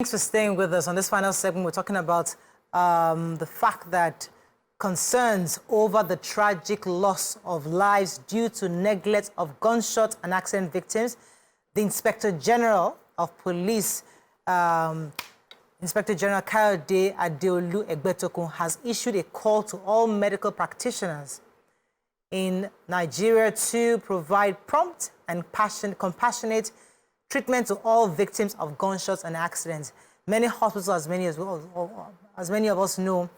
Thanks for staying with us. On this final segment, we're talking about the fact that concerns over the tragic loss of lives due to neglect of gunshot and accident victims. The Inspector General of Police, Inspector General Kayode Egbetokun, has issued a call to all medical practitioners in Nigeria to provide prompt and compassionate treatment to all victims of gunshots and accidents. Many hospitals, as many of us know,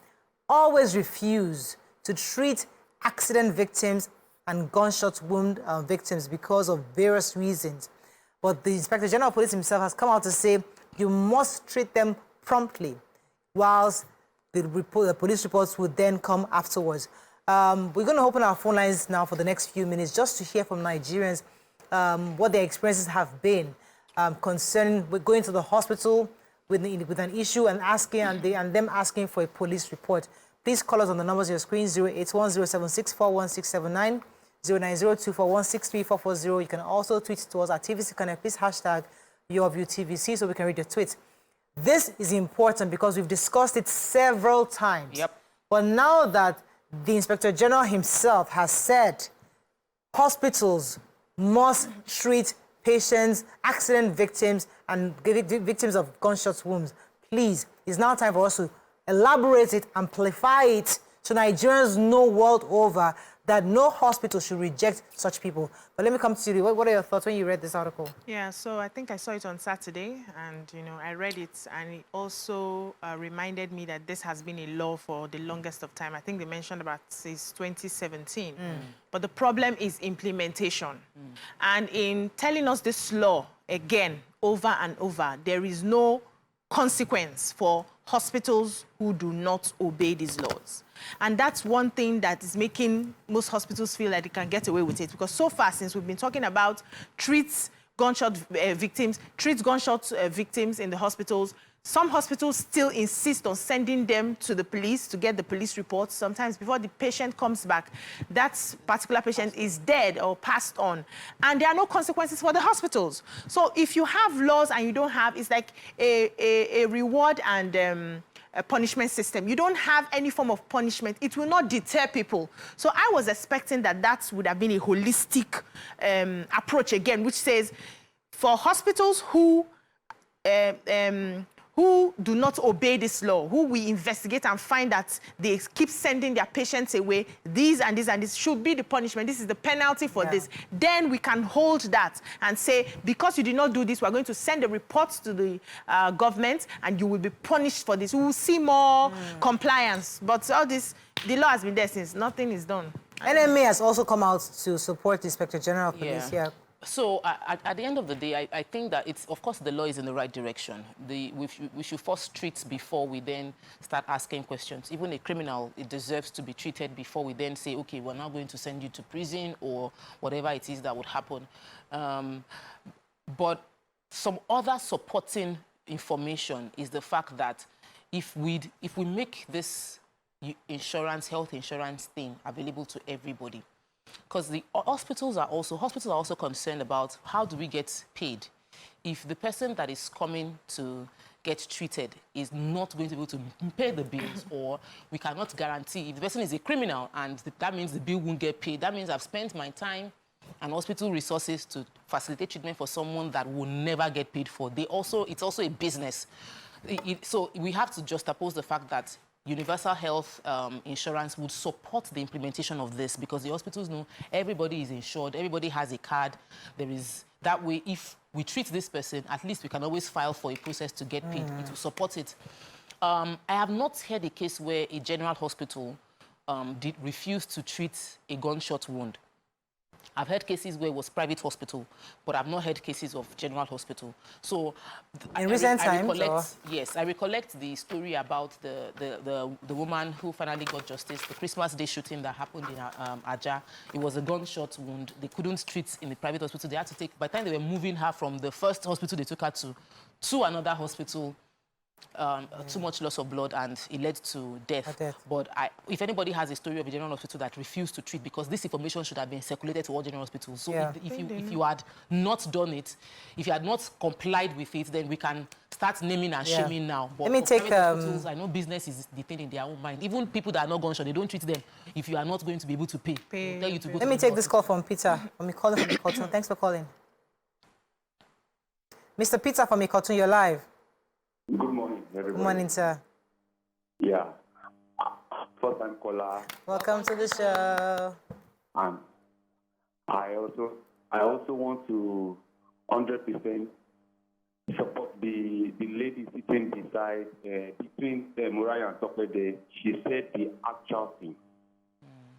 always refuse to treat accident victims and gunshot wound victims because of various reasons. But the Inspector General of Police himself has come out to say you must treat them promptly, whilst the police reports would then come afterwards. We're going to open our phone lines now for the next few minutes just to hear from Nigerians what their experiences have been concerning going to the hospital with an issue and them asking for a police report. Please call us on the numbers on your screen: 08107641679, 09024163440. You can also tweet to us at TVC Connect. Please hashtag YourViewTVC so we can read your tweets. This is important because we've discussed it several times. Yep. But now that the Inspector General himself has said hospitals must treat patients, accident victims, and victims of gunshot wounds, please, it's now time for us to elaborate it, amplify it, so Nigerians know world over that no hospital should reject such people. But let me come to you. What are your thoughts when you read this article? Yeah, so I think I saw it on Saturday, and, I read it, and it also reminded me that this has been a law for the longest of time. I think they mentioned about since 2017. But the problem is implementation. And in telling us this law again, over and over, there is no consequence for hospitals who do not obey these laws. And that's one thing that is making most hospitals feel like they can get away with it. Because so far, since we've been talking about treat gunshot victims in the hospitals, some hospitals still insist on sending them to the police to get the police reports. Sometimes before the patient comes back, that particular patient is dead or passed on. And there are no consequences for the hospitals. So if you have laws and you don't have, it's like a reward and a punishment system. You don't have any form of punishment. It will not deter people. So I was expecting that would have been a holistic approach again, which says for hospitals who do not obey this law, who we investigate and find that they keep sending their patients away, these and this should be the punishment. This is the penalty for this. Then we can hold that and say, because you did not do this, we're going to send the reports to the government and you will be punished for this. We will see more compliance. But all this, the law has been there since. Nothing is done. NMA has also come out to support the Inspector General of Police. So at the end of the day, I think that it's, of course, the law is in the right direction. We should first treat before we then start asking questions. Even a criminal, it deserves to be treated before we then say, okay, we're now going to send you to prison or whatever it is that would happen. But some other supporting information is the fact that if we make this health insurance thing available to everybody, because the hospitals are also concerned about how do we get paid if the person that is coming to get treated is not going to be able to pay the bills, or we cannot guarantee if the person is a criminal and that means the bill won't get paid. That means I've spent my time and hospital resources to facilitate treatment for someone that will never get paid for. It's also a business. So we have to juxtapose the fact that universal health insurance would support the implementation of this, because the hospitals know everybody is insured, everybody has a card. That way, if we treat this person, at least we can always file for a process to get paid. It will support it. I have not heard a case where a general hospital did refuse to treat a gunshot wound. I've heard cases where it was private hospital, but I've not heard cases of general hospital. So in recent times, yes, I recollect the story about the woman who finally got justice, the Christmas Day shooting that happened in Abuja. It was a gunshot wound. They couldn't treat in the private hospital. They had to take, by the time they were moving her from the first hospital they took her to another hospital, too much loss of blood, and it led to death. But if anybody has a story of a general hospital that refused to treat, because this information should have been circulated to all general hospitals. So if you had not done it, if you had not complied with it, then we can start naming and shaming now. But let me take hospitals, I know business is the thing in their own mind. Even people that are not gunshot, they don't treat them if you are not going to be able to pay. They'll tell you to go. Let me take this call from Peter from Ikoton from Ikoton. Thanks for calling. Mr. Peter from Ikoton, you're live. Good morning, everybody. Good morning, sir. Yeah. First time caller. Welcome to the show. And I also want to 100% support the lady sitting beside between Muriah and Topede. She said the actual thing.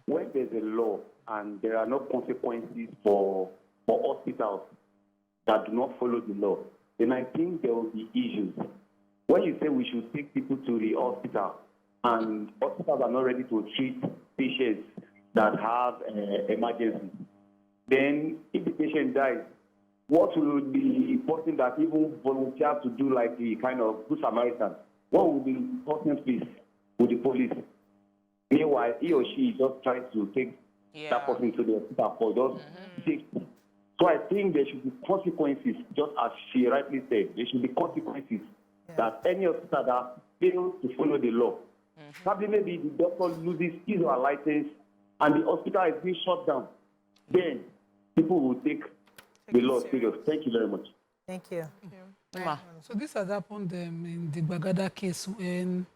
When there's a law and there are no consequences for hospitals that do not follow the law, then I think there will be issues. When you say we should take people to the hospital, and hospitals are not ready to treat patients that have emergency, then if the patient dies, what will the person that even volunteer to do like the kind of Good Samaritan, what will the person face with the police? Meanwhile, he or she is just trying to take that person to the hospital for just safety. So I think there should be consequences, just as she rightly said. There should be consequences that any hospital that fails to follow the law. Probably maybe the doctor loses his or her license and the hospital is being shut down. Then people will take the law serious. Thank you very much. Thank you. So this has happened in the Bagada case when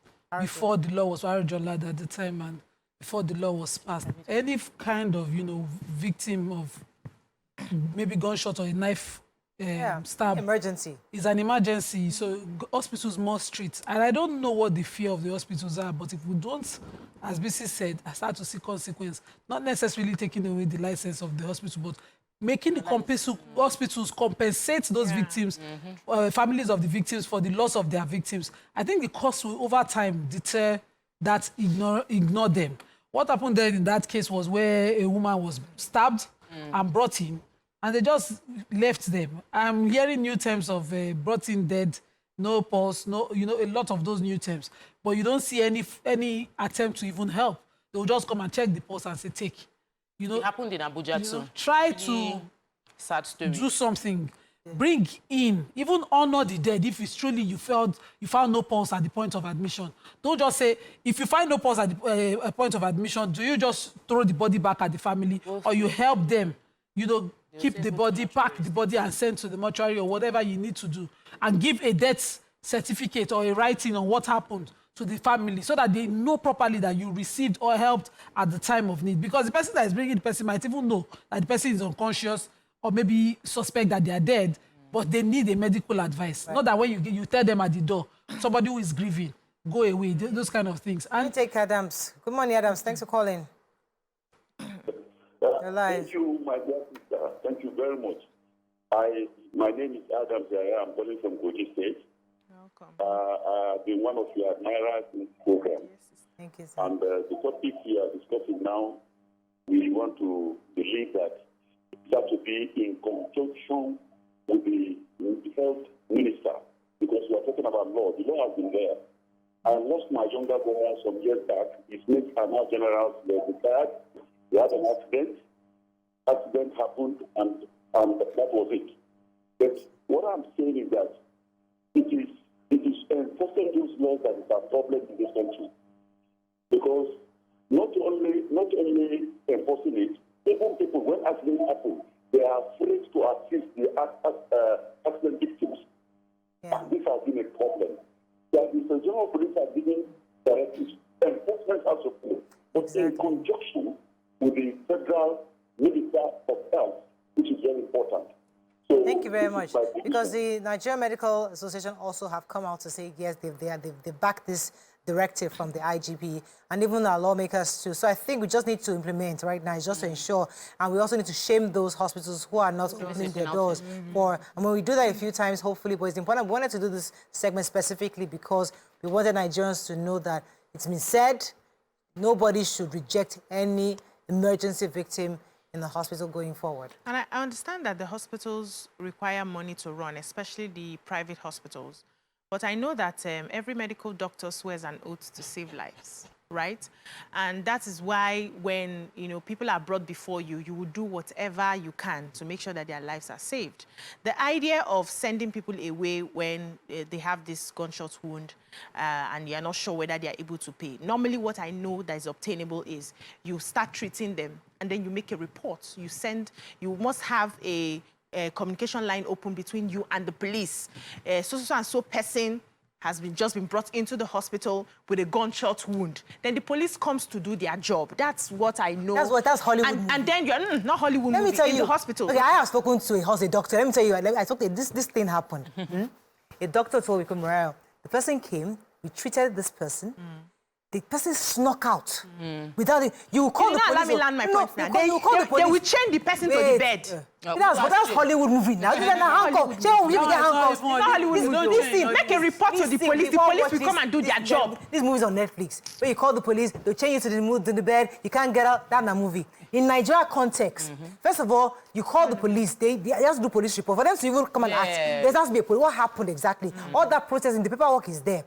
before the law was Adejobi at the time and before the law was passed. Any kind of, victim of maybe gunshot or a knife stab emergency is an emergency, so hospitals must treat. And I don't know what the fear of the hospitals are, but if we don't, as BC said, start to see consequence, not necessarily taking away the license of the hospital, but making the hospitals compensate those victims, families of the victims, for the loss of their victims. I think the cost will over time deter that, ignore them. What happened then in that case was where a woman was stabbed and brought in, and they just left them. I'm hearing new terms of brought in dead, no pulse, no, a lot of those new terms. But you don't see any attempt to even help. They'll just come and check the pulse and say, take. It happened in Abuja too. Try to sad story. Do something. Bring in, even honor the dead if it's truly you found no pulse at the point of admission. Don't just say, if you find no pulse at the point of admission, do you just throw the body back at the family, or you help them, keep the body, pack the body and send to the mortuary or whatever you need to do, and give a death certificate or a writing on what happened to the family so that they know properly that you received or helped at the time of need. Because the person that is bringing the person might even know that the person is unconscious or maybe suspect that they are dead, but they need a medical advice. Right. Not that when you tell them at the door, somebody who is grieving, go away, those kind of things. And take Adams. Good morning, Adams. Thanks for calling. Thank you, my dear sister. Thank you very much. My name is Adams. I'm calling from Kogi State. Welcome. I've been one of your admirers in this program. Thank you, sir. And the topic we are discussing now, we want to believe that it has to be in conjunction with the health minister, because we are talking about law. The law has been there. I lost my younger brother some years back. His mates are now generals. They retired. They had an accident. Accident happened, and that was it. But what I'm saying is that it is enforcing those laws that is a problem in this country. Because not only enforcing it, even people, when accidents happen, they are afraid to assist the accident victims. And this has been a problem. That the general police are giving directives, enforcement has to play, but in conjunction with the federal Minister of Health, which is very important. So thank you very much. Because the Nigerian Medical Association also have come out to say, yes, they back this directive from the IGP and even our lawmakers too. So I think we just need to implement right now, just to ensure, and we also need to shame those hospitals who are not opening their doors for, and when we do that a few times, hopefully, but it's important. We wanted to do this segment specifically because we wanted Nigerians to know that it's been said, nobody should reject any emergency victim in the hospital going forward. And I understand that the hospitals require money to run, especially the private hospitals. But I know that every medical doctor swears an oath to save lives, right? And that is why when, people are brought before you, you will do whatever you can to make sure that their lives are saved. The idea of sending people away when they have this gunshot wound and you're not sure whether they are able to pay. Normally, what I know that is obtainable is you start treating them and then you make a report. You must have a communication line open between you and the police. So person has just been brought into the hospital with a gunshot wound. Then the police comes to do their job. That's what I know. That's Hollywood. And then you're not Hollywood Let me movie tell in you, the hospital. Okay, I have spoken to a doctor. Let me tell you, I thought this thing happened. A doctor told me, Mariah, the person came, we treated this person. The person snuck out without it. You call the police. Let me land my point now. You call the police. They will chain the person to the bed. That's Hollywood movie now. This is not handcuffs. Make a report to the police. The police will come and do their job. This movie is on Netflix. When you call the police, they'll chain you to the bed. You can't get out. That's a movie. In Nigeria context, first of all, you call the police. They just do police report. For them to even come and ask, there has to be a police. What happened exactly? All that process in the paperwork is there.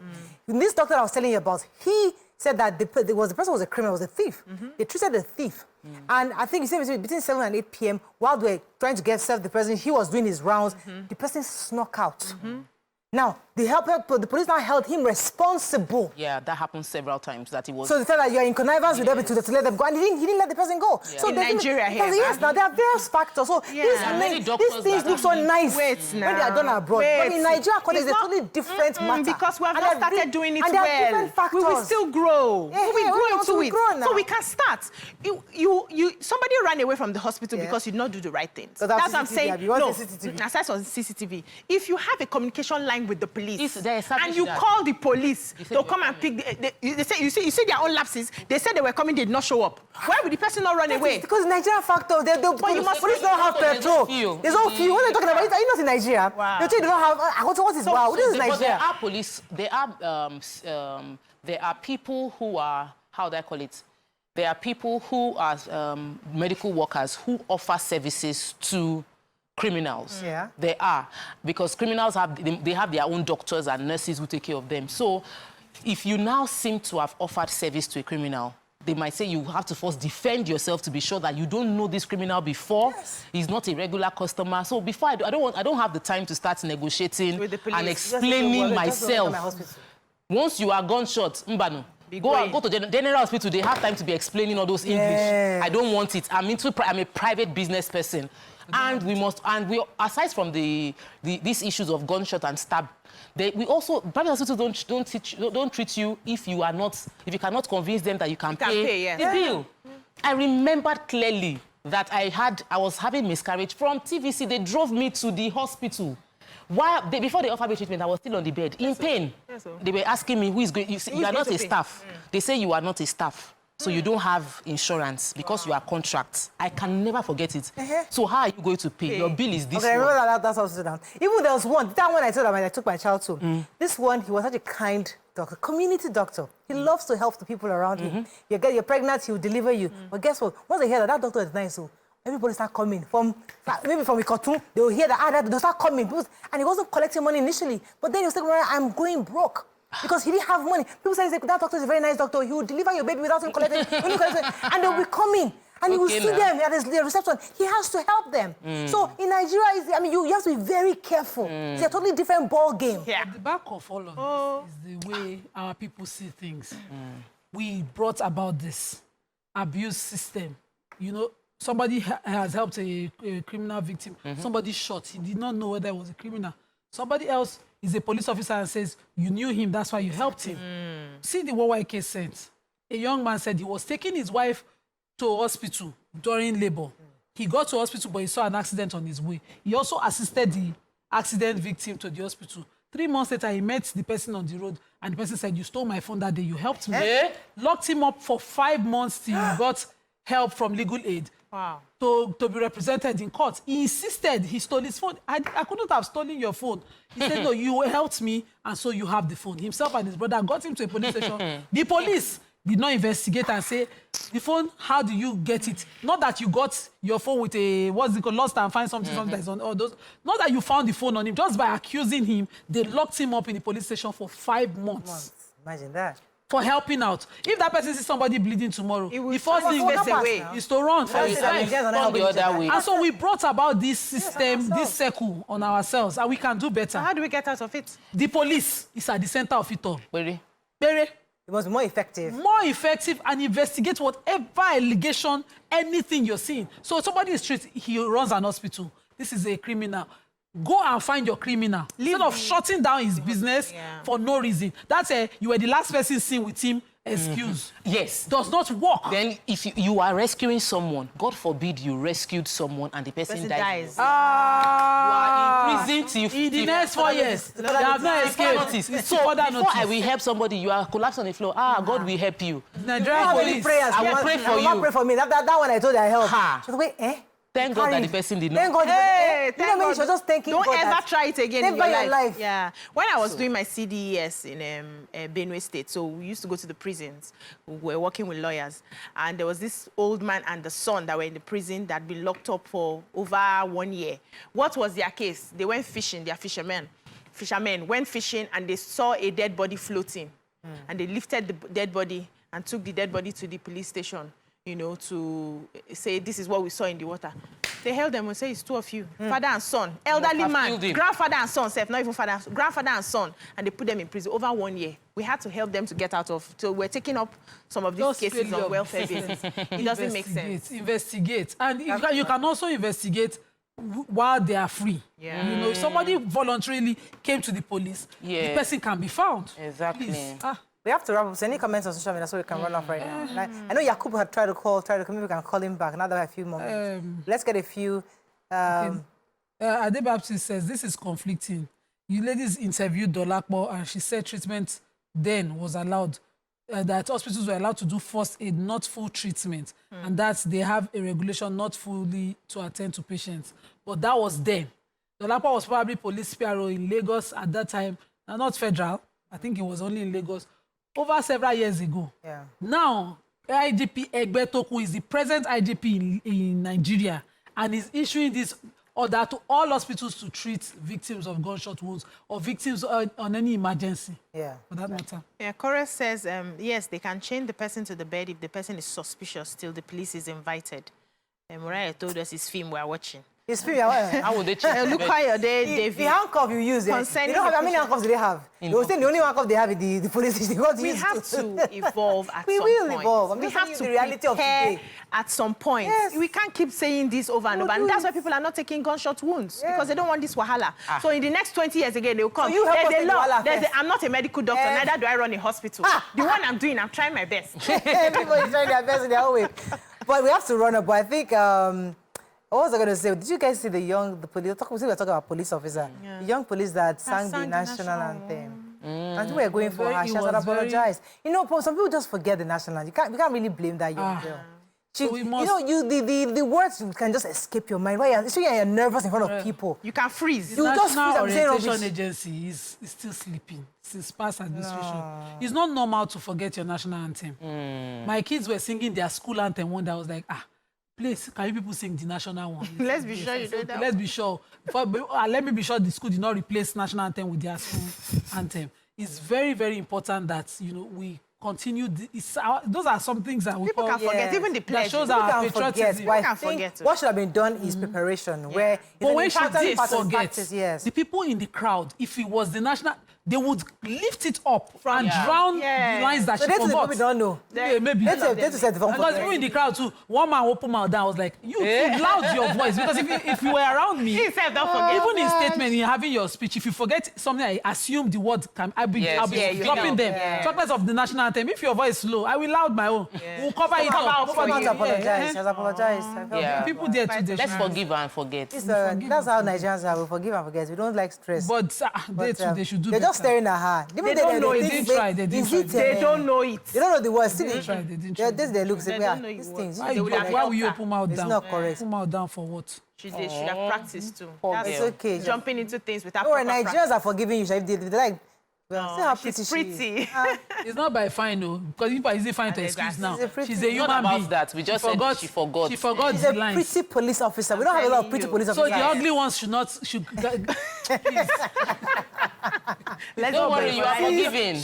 This doctor I was telling you about, he said that the person was a criminal, was a thief. They treated the thief. And I think he said between 7 and 8 p.m., while they were trying to serve the person, he was doing his rounds. The person snuck out. Now, the police now held him responsible. Yeah, that happened several times. That he was. So they said that you're in connivance with them to let them go, and he didn't let the person go. Yeah. So in Nigeria here. Yes, now there are various factors. So these things look so nice when they are done abroad. But in Nigeria, it's a totally different matter. Because we have not started doing it and there are different factors. We will still grow. Yeah, we will grow into it. Now. So we can start. Somebody ran away from the hospital because you did not do the right things. So that's what I'm saying. No, CCTV. on CCTV. If you have a communication line with the police and you that. call the police, they'll come and pick. They say you see their own lapses. They said they were coming, they did not show up. Why would the person not run away? Because Nigeria factor, police don't have petrol. There's no fuel. What are you talking about? Are you not in Nigeria? Wow. They say they don't have. What is wow? This is Nigeria. There are police. There are people who are, how do I call it? There are people who are medical workers who offer services to criminals. Yeah. They are. Because criminals have their own doctors and nurses who take care of them. So if you now seem to have offered service to a criminal, they might say you have to first defend yourself to be sure that you don't know this criminal before. Yes. He's not a regular customer. So before I don't have the time to start negotiating with the police and explaining myself. Once you are gunshot, Mbano, go to General Hospital. They have time to be explaining all those English. I don't want it. I'm a private business person. And we aside from these issues of gunshot and stab, we also private hospitals don't treat you if you cannot convince them that you can pay the bill. I remembered clearly that I was having miscarriage from TVC. They drove me to the hospital. Before they offered me treatment, I was still on the bed in pain. They were asking me who is going. You are not a staff. They say you are not a staff. So you don't have insurance because you are contract. I can never forget it. So how are you going to pay? Your bill is this one. I remember that's also down. Even there was that one I told him when I took my child to. This one, he was such a kind doctor, community doctor. He loves to help the people around him. You're pregnant, he will deliver you. But guess what? Once they hear that doctor is nice, so everybody start coming. Maybe from Ikotun, they will hear that they'll start coming. And he wasn't collecting money initially. But then he was like, I'm going broke. Because he didn't have money. People say, that doctor is a very nice doctor. He will deliver your baby without him collecting. And they'll be coming. And he will see them at the reception. He has to help them. So in Nigeria, you have to be very careful. It's a totally different ball game. Yeah. At the back of all of this is the way our people see things. We brought about this abuse system. Somebody has helped a criminal victim. Somebody shot. He did not know whether it was a criminal. Somebody else is a police officer and says, you knew him, that's why you helped him. See the YYK sent. A young man said he was taking his wife to hospital during labor. He got to hospital, but he saw an accident on his way. He also assisted the accident victim to the hospital. 3 months later, he met the person on the road, and the person said, you stole my phone that day, you helped me. Locked him up for 5 months till he got help from legal aid. Wow. To be represented in court. He insisted he stole his phone. I couldn't have stolen your phone. He said, no, you helped me, and so you have the phone. Himself and his brother got him to a police station. The police did not investigate and say, the phone, how do you get it? Not that you got your phone with a, what's it called, lost and find something, something that's on all those. Not that you found the phone on him. Just by accusing him, they locked him up in the police station for 5 months. Imagine that. For helping out. If that person sees somebody bleeding tomorrow, the first thing is to run for his life. And so we brought about this system, this circle on ourselves, and we can do better. How do we get out of it? The police is at the center of it all. Very. It was more effective. More effective and investigate whatever allegation, anything you're seeing. So somebody is street, he runs an hospital. This is a criminal. Go and find your criminal. Instead of shutting down his business for no reason. That's you were the last person seen with him. Excuse. Yes. Does not work. Then if you are rescuing someone, God forbid you rescued someone and the person dies. You are in prison till in the next 4 years. They have not escaped. So before I will help somebody, you are collapsed on the floor. God will help you. Nigerian police. I will pray for you. Pray for me. That one I told you I helped. She was wait, Thank God that the person did not. Thank God. Hey, you know what I mean? She was just thanking God. Don't ever try it again in your life. Yeah. When I was doing my CDES in Benue State, so we used to go to the prisons. We were working with lawyers. And there was this old man and the son that were in the prison that had been locked up for over 1 year. What was their case? They went fishing. They are fishermen. Fishermen went fishing and they saw a dead body floating. And they lifted the dead body and took the dead body to the police station, you know, to say, this is what we saw in the water. They held them and say, it's 2 of you, father and son, elderly man, grandfather and son, not even father, grandfather and son, and they put them in prison over 1 year. We had to help them to get out of, so we're taking up some of these cases on welfare basis. It doesn't make sense. Investigate. And you can also investigate while they are free. Yeah. You know, if somebody voluntarily came to the police, the person can be found. Exactly. Please. We have to wrap up. So any comments on social media so we can run off right now? Like, I know Yakub had tried to maybe we can call him back. Now that we have a few moments. Let's get a few. Adebaptist says, this is conflicting. You ladies interviewed Dolapo and she said treatment then was allowed, that hospitals were allowed to do first aid, not full treatment, and that they have a regulation not fully to attend to patients. But that was then. Dolapo was probably police PRO in Lagos at that time, not federal. I think it was only in Lagos. Over several years ago. Yeah. Now, IGP Egbetokun is the present IGP in Nigeria and is issuing this order to all hospitals to treat victims of gunshot wounds or victims on any emergency. Yeah. For that matter. Yeah, Chorus says, yes, they can chain the person to the bed if the person is suspicious till the police is invited. Mariah told us his film we are watching. His film, how would they check? Look how you're there, David. The handcuff you use, you don't have, how many handcuffs do they have? They will say the only handcuff they have is the police station. We have to evolve at some point. We will evolve. We have to the reality of today. At some point. Yes. We can't keep saying this over and over. And that's why people are not taking gunshot wounds. Because they don't want this wahala. So in the next 20 years again, they will come. So you help us with wahala. I'm not a medical doctor, neither do I run a hospital. The one I'm doing, I'm trying my best. Everybody's trying their best in their own way. But we have to run up. But I think... what was I going to say? Did you guys see the police? We were talking about police officer. The young police that sang the national anthem. And we were going for her. She has apologized. You know, some people just forget the national anthem. We can't really blame that young girl. So you know, the words can just escape your mind. Especially when you're nervous in front of people. You can freeze. The National Orientation Agency is still sleeping since past administration. It's not normal to forget your national anthem. My kids were singing their school anthem one day. I was like, please, can you people sing the national one? Let's be sure you do that. Let's be sure. Let me be sure the school did not replace national anthem with their school anthem. It's very, very important that, you know, we continue. Those are some things that people can forget. Even the pledge. That shows our patriotism. What should have been done is preparation. But when she did forget, the people in the crowd, if it was the national, they would lift it up and drown the lines that she forgot. People don't know. Maybe. Because even in the crowd too, one man opened mouth down. I was like, you loud your voice. Because if you were around me, even in statement, in having your speech, if you forget something, I assume the word can. I'll be dropping them. Chocolates of the national anthem. If your voice is low, I will loud my own. We'll cover it up. Apologize. She has apologized. People there too. Let's forgive and forget. That's how Nigerians are. We forgive and forget. We don't like stress. But they should do. They're just staring at her. They don't know it. They didn't try. They don't know it. They don't know the words. They didn't try. They look. These things. Why will you open mouth down? It's not correct. Open mouth down for what? They should have practiced too. It's okay. Jumping into things without Nigerians are forgiving you. If they like Well, see how she's pretty she is. pretty. It's not by fine, though, because people are easily fine to excuse now. She's a Not human about being. that. We just said she forgot. She forgot She's the a lines. pretty police officer. We don't have a lot of pretty police So officers. the ugly ones should not. Don't worry, you are forgiven.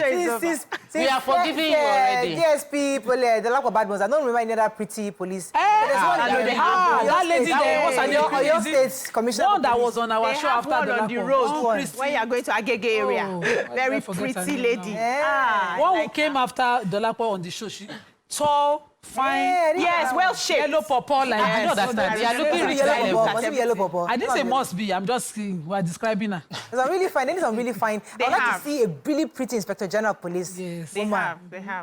We are forgiving you already. DSP, the lack of bad ones. I don't remember any other pretty police. That lady there, what's her name? Your state commissioner. One that was on our They show have after one on the Dolapo. road when you are going to Agege area. Very pretty lady. One who came after Dolapo on the show, she tall, fine, Yes, well shaped. yellow purple, like I don't understand. They are looking rich like level. Yellow purple. I didn't say must be. I'm just saying we're describing her. Some really fine. Then some really fine. I'd like to see a really pretty Inspector General of Police. Yes. They have.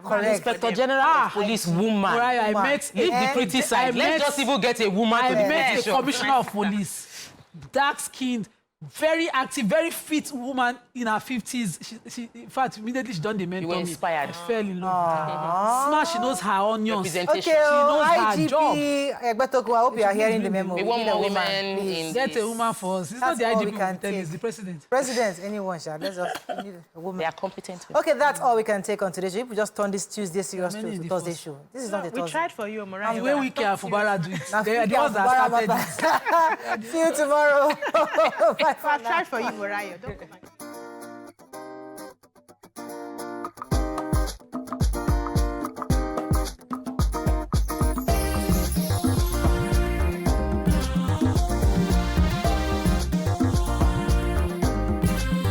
Correct. Inspector General of Police woman. I met Leave the pretty side. Let's just even get a woman to the met a petition. commissioner of police, dark-skinned, very active, very fit woman in her 50s. She in fact, immediately she done the mentor. You were inspired. I fell in love. Smart, she knows her onions. Representation. Okay, knows her IGP Egbetokun, I hope you are hearing the memo. We want more women in Get this. a woman for us. It's That's not the all we IGP, can tell you, it's take. the president. President, anyone, shall. Let's just we need a woman. They are competent. Okay, that's all we can take on today's show. If we just turn this Tuesday serious many to in the Thursday first. show. This is not a We Thursday. tried for you, The Mariah. way Wiki and Fubara do it. Now, They're the Wiki ones and that Fubara started matter. it. See you tomorrow. Bye for I now. tried for you, Mariah. Don't come back.